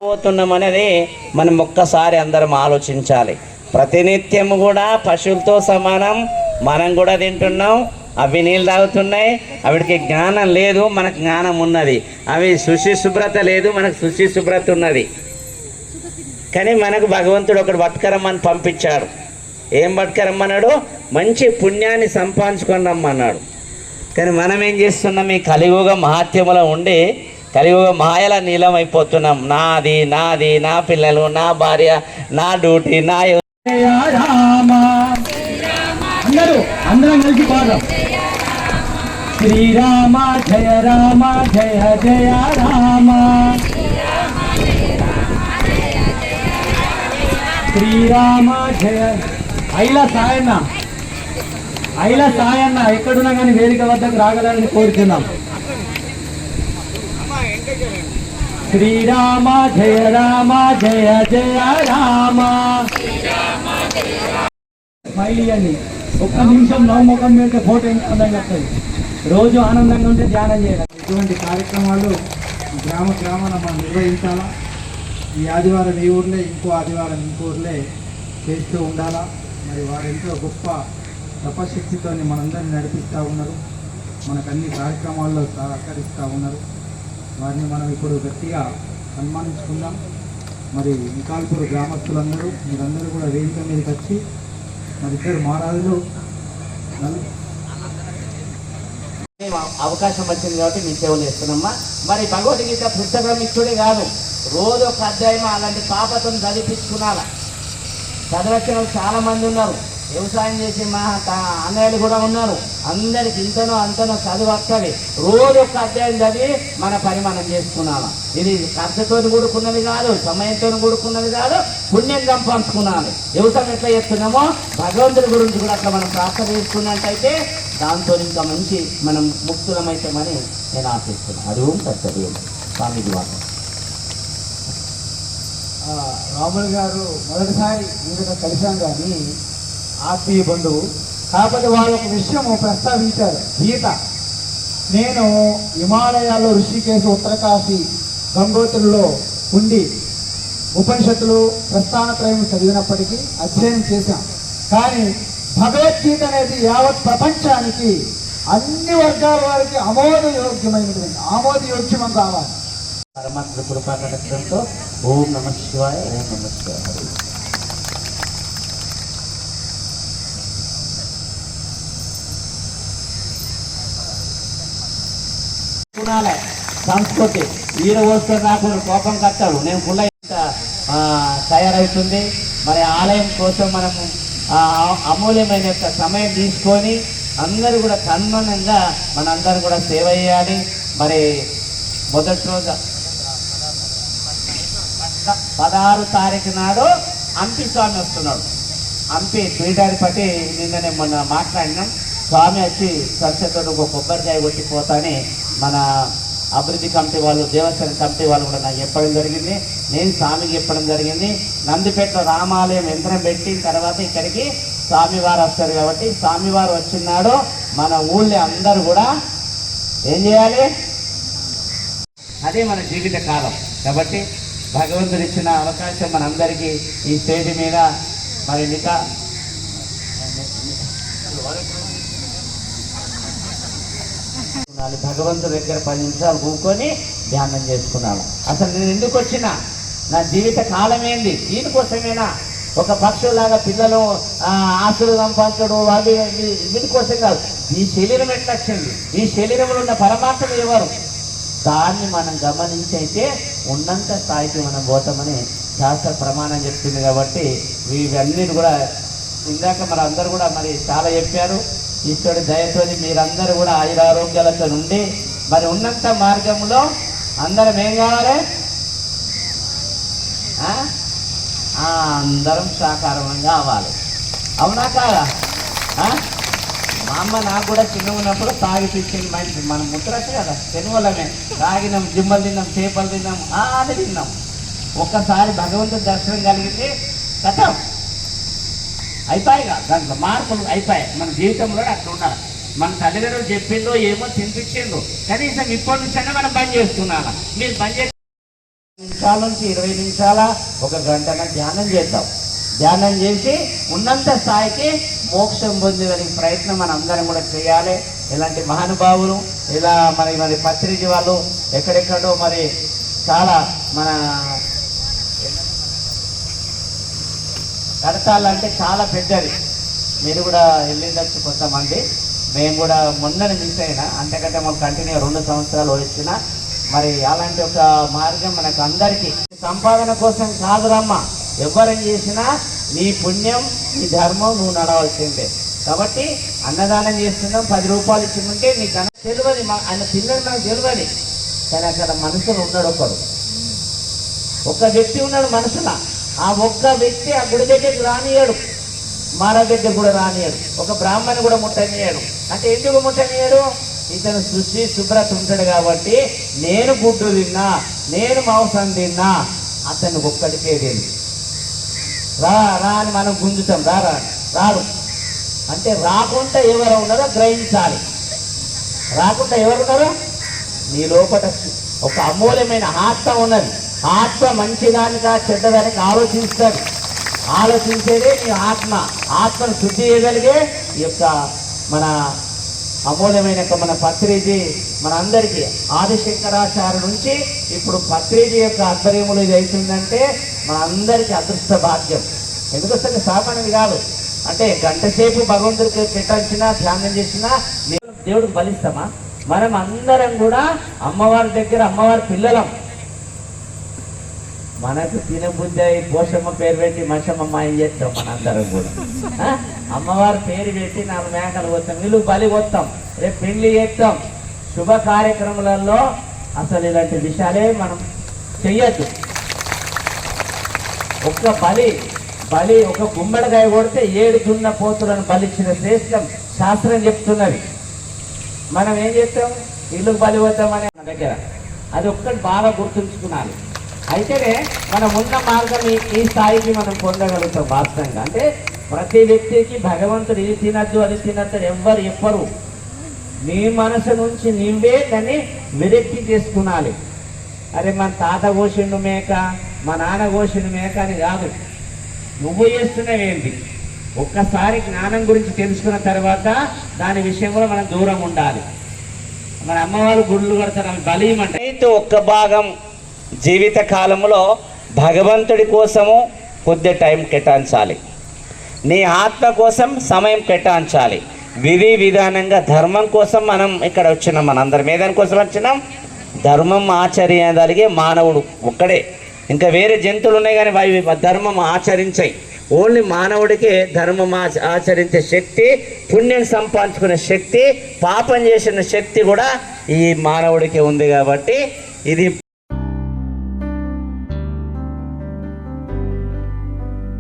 పోతున్నాం అనేది మనం ఒక్కసారి అందరం ఆలోచించాలి. ప్రతినిత్యం కూడా పశువులతో సమానం మనం కూడా తింటున్నాం, అవి నీళ్ళు తాగుతున్నాయి. అవిడికి జ్ఞానం లేదు, మనకు జ్ఞానం ఉన్నది. అవి శుచి శుభ్రత లేదు, మనకు శుచి శుభ్రత ఉన్నది. కానీ మనకు భగవంతుడు ఒకటి పట్టుకరమ్మని పంపించాడు. ఏం పట్టుకరమ్మన్నాడు? మంచి పుణ్యాన్ని సంపాదించుకొని రమ్మన్నాడు. కానీ మనం ఏం చేస్తున్నాం? ఈ కలియుగ మహాత్యములో ఉండి కలియుగ మాయల నీలం అయిపోతున్నాం. నాది నాది, నా పిల్లలు, నా భార్య, నా డ్యూటీ, నా అందరం కలిసి పాడదాం. శ్రీరామ జయ రామ జయ జయ రామ, శ్రీరామ జయ. ఐల సాయన్న ఎక్కడున్నా కానీ వేదిక వద్దకు రాగలని కోరుతున్నాం. శ్రీరామ జయ రామ జయ జయ రామ. స్మైల్ ఇవ్వండి. ఒక్క నిమిషం నవముఖం మీద ఫోటో ఇంకా అందంగా వస్తుంది. రోజు ఆనందంగా ఉంటే ధ్యానం చేయాలి. ఇటువంటి కార్యక్రమాలు గ్రామాన మనం నిర్వహించాలా. ఈ ఆదివారం ఈ ఊర్లే, ఇంకో ఆదివారం ఇంకో ఊర్లే చేస్తూ ఉండాలా. మరి వారు ఎంతో గొప్ప తపశక్తితో మనందరినీ నడిపిస్తూ ఉన్నారు, మనకు అన్ని కార్యక్రమాల్లో సహకరిస్తూ ఉన్నారు. వారిని మనం ఇప్పుడు గట్టిగా సన్మానించుకుందాం. మరి నికాల్పూర్ గ్రామస్తులందరూ మీరందరూ కూడా వేదిక మీదకి వచ్చి మరి ఇద్దరు మహారాజులు అవకాశం వచ్చింది కాబట్టి మీ సేవలు చేస్తున్నామ్మా. మరి భగవద్గీత పుస్తకం ఇచ్చుడే కాదు, రోజు ఒక అధ్యాయం అలాంటి పాపతో చదివించుకున్నాల. చదవచ్చిన చాలా మంది ఉన్నారు, వ్యవసాయం చేసి మా అన్నయ్యలు కూడా ఉన్నారు. అందరికి ఇంతనో అంతనో చదువు వస్తుంది. రోజు ఒక అధ్యాయం చదివి మన పని మనం చేసుకున్నాము. ఇది ఖర్చుతో కూడుకున్నది కాదు, సమయంతో కూడుకున్నది కాదు, పుణ్యం సంపాదించుకున్నాను. వ్యవసాయం ఎట్లా చేస్తున్నామో భగవంతుడి గురించి కూడా అట్లా మనం ప్రార్థన చేసుకున్నట్టయితే దాంతో ఇంకా మంచి మనం ముక్తులమైతామని నేను ఆశిస్తున్నాను. అది సత్యం స్వామిజీ మాట. రాములు గారు మొదటిసారి ఇంకా కలిశాం కానీ ఆత్మీయ బంధువు. కాకపోతే వాళ్ళు ఒక విషయం ప్రస్తావించారు, గీత. నేను హిమాలయాల్లో ఋషికేశ్, ఉత్తరకాశీ, గంగోత్రిలో ఉండి ఉపనిషత్తులు, ప్రస్థానత్రయం చదివినప్పటికీ అధ్యయనం చేశాం. కానీ భగవద్గీత అనేది యావత్ ప్రపంచానికి అన్ని వర్గాల వారికి ఆమోదయోగ్యం కావాలి. పరమాత్మ కృపా కటాక్షంతో ఓం నమః శివాయ, ఓం నమః శివాయ. సంస్కృతి వీర వస్తే నాకు కోపం కట్టాడు. నేను పుల్ల తయారవుతుంది. మరి ఆలయం కోసం మనము అమూల్యమైన సమయం తీసుకొని అందరూ కూడా తన్మనంగా మనందరూ కూడా సేవ చేయాలి. మరి మొదటి రోజు 16 తారీఖు నాడు హంపి స్వామి వస్తున్నాడు. హంపి పీఠాన్ని పట్టి నిన్ననే మొన్న మాట్లాడినాం. స్వామి వచ్చి సరస్వతితో ఒక కొబ్బరికాయ కొట్టిపోతాని మన అభివృద్ధి కమిటీ వాళ్ళు, దేవస్థాన కమిటీ వాళ్ళు కూడా నాకు చెప్పడం జరిగింది. నేను స్వామికి చెప్పడం జరిగింది. నందిపేటలో రామాలయం యంత్రం పెట్టిన తర్వాత ఇక్కడికి స్వామివారు వస్తారు. కాబట్టి స్వామివారు వచ్చినాడు మన ఊళ్ళో అందరూ కూడా ఏం చేయాలి? అదే మన జీవిత కాలం. కాబట్టి భగవంతుడు ఇచ్చిన అవకాశం మనందరికీ ఈ స్టేజ్ మీద మరి భగవంతుడి దగ్గర 10 నిమిషాలు కూర్చొని ధ్యానం చేసుకున్నాను. అసలు నేను ఎందుకు వచ్చినా, నా జీవిత కాలం ఏంది? దీనికోసమేనా? ఒక పక్షులాగా పిల్లలు ఆస్తులు సంపాదించడం అవి వీటి కోసం కాదు. ఈ శరీరం ఎట్లా వచ్చింది? ఈ శరీరంలో ఉన్న పరమాత్మ ఎవరు? దాన్ని మనం గమనించి అయితే ఉన్నంత స్థాయికి మనం పోతామని శాస్త్ర ప్రమాణం చెప్తుంది. కాబట్టి ఇవన్నీ కూడా ఇందాక మరి అందరూ కూడా మరి చాలా చెప్పారు. ఈశ్వరుడి దయతో మీరందరూ కూడా ఆయురారోగ్యాలతో ఉండి మరి ఉన్నంత మార్గంలో అందరం ఏం కావాలి? అందరం సాకారంగా అవ్వాలి. అవునా కాదా? మా అమ్మ నాకు కూడా చిన్న ఉన్నప్పుడు తాగి తెచ్చింది మంచి. మనం ముట్టరచ్చు కదా, తినవలమే. తాగినాం, జిమ్మలు తిన్నాం, చేపలు తిన్నాం, అది తిన్నాం. ఒక్కసారి భగవంతుడి దర్శనం కలిగితే కథం అయిపోయిగా, దాంట్లో మార్పులు అయిపోయాయి. మన జీవితంలో అట్లా ఉండాలి. మన తల్లిదండ్రులు చెప్పిందో ఏమో తినిపించిందో, కనీసం ఇప్పటి నుంచైనా మనం బంద్ చేస్తున్నాను. మీరు బంద్ చేసి నిమిషాల నుంచి 20 నిమిషాల 1 గంటన ధ్యానం చేద్దాం. ధ్యానం చేసి ఉన్నంత స్థాయికి మోక్షం పొందేదానికి ప్రయత్నం మనం అందరం కూడా చేయాలి. ఇలాంటి మహానుభావులు ఇలా మరి పత్రిజీ వాళ్ళు ఎక్కడెక్కడో మరి చాలా మన కడతాలంటే చాలా పెద్దది. మీరు కూడా వెళ్ళిండొచ్చు కొంతమంది. మేము కూడా మొన్ననే మిస్ అయినా, అంతకంటే మాకు కంటిన్యూ 2 సంవత్సరాలు వచ్చిన మరి అలాంటి ఒక మార్గం మనకు అందరికీ సంపాదన కోసం కాదురమ్మా. ఎవరేం చేసినా నీ పుణ్యం నీ ధర్మం నువ్వు నడవలసిందే. కాబట్టి అన్నదానం చేస్తున్నాం, 10 రూపాయలు ఇచ్చిందంటే నీకు అన్న తెలియదు, ఆయన పిల్లలు నాకు తెలియదు. కానీ అక్కడ మనుషులు ఉన్నాడు, ఒక వ్యక్తి ఉన్నాడు మనసులో. ఆ ఒక్క వ్యక్తి ఆ గుడి దగ్గరికి రానియాడు, మార దగ్గర కూడా రానియాడు, ఒక బ్రాహ్మణి కూడా ముట్టనియాడు. అంటే ఎందుకు ముట్టనియాడు? ఇతను శుచి శుభ్రత ఉంటాడు కాబట్టి. నేను గుడ్డు తిన్నా, నేను మాంసం తిన్నా, అతను ఒక్కడికే తెలియదు. రా రా అని మనం గుంజుతాం, రాడు అంటే రాకుండా ఎవరు ఉన్నారో గ్రహించాలి. రాకుండా ఎవరున్నారో నీ లోపల ఒక అమూల్యమైన ఆత్మ ఉన్నది. ఆత్మ మంచిదానికా చెడ్డదానికి ఆలోచిస్తాడు. ఆలోచించేదే నీ ఆత్మ. ఆత్మను శుద్ధి చేయగలిగే ఈ యొక్క మన అమూల్యమైన మన పత్రిజీ మన అందరికీ ఆదిశంకరాచార్య నుంచి ఇప్పుడు పత్రిజీ యొక్క ఆధ్వర్యములు ఇది అవుతుందంటే మన అందరికీ అదృష్ట భాగ్యం. ఎందుకొస్తే సామాన్యం కాదు. అంటే గంట సేపు భగవంతుడికి పెట్టాల్సినా ధ్యానం చేసినా దేవుడికి బలిస్తామా? మనం అందరం కూడా అమ్మవారి దగ్గర అమ్మవారి పిల్లలం. మనకు తినబుద్ధి అయి పోషమ్మ పేరు పెట్టి మషమ్మ మాయం చేస్తాం. మనందరం కూడా అమ్మవారి పేరు పెట్టి 4 మేకలు పోతాం, వీళ్ళు బలి పోతాం, రేపు పెళ్లి చేస్తాం. శుభ కార్యక్రమాలలో అసలు ఇలాంటి విషయాలే మనం చెయ్యొద్దు. ఒక్క బలి ఒక గుమ్మడికాయ కొడితే 7 దున్న పోతులను బలిచ్చిన శ్రేష్టం శాస్త్రం చెప్తున్నది. మనం ఏం చేస్తాం? ఇల్లుకు బలి పోతామని మన దగ్గర అది ఒక్కటి బాగా గుర్తుంచుకున్నాను. అయితేనే మనం ఉన్న మార్గం ఈ స్థాయికి మనం పొందగలుగుతాం వాస్తవంగా. అంటే ప్రతి వ్యక్తికి భగవంతుడు ఇది తినద్దు అది తినద్దు ఎవ్వరు చెప్పరు. నీ మనసు నుంచి నీవే దాన్ని విరక్తి చేసుకునాలి. అరే మన తాత కోసిండు మేక, మా నాన్న కోసిండు మేక అని కాదు. నువ్వు చేస్తున్నావేంటి? ఒక్కసారి జ్ఞానం గురించి తెలుసుకున్న తర్వాత దాని విషయంలో మనం దూరం ఉండాలి. మన అమ్మవారు గుళ్ళు కడతారు, అవి బలీయమంటే ఒక్క భాగం జీవిత కాలంలో భగవంతుడి కోసము కొద్ది టైం కేటాయించాలి. నీ ఆత్మ కోసం సమయం కేటాయించాలి. విధి విధానంగా ధర్మం కోసం మనం ఇక్కడ వచ్చినాం. మనందరం ఏదాని కోసం వచ్చినాం? ధర్మం ఆచరించగలిగే మానవుడు ఒక్కడే. ఇంకా వేరే జంతువులు ఉన్నాయి కానీ అవి ధర్మం ఆచరించాయి. ఓన్లీ మానవుడికే ధర్మం ఆచరించే శక్తి, పుణ్యం సంపాదించుకునే శక్తి, పాపం చేసిన శక్తి కూడా ఈ మానవుడికే ఉంది. కాబట్టి ఇది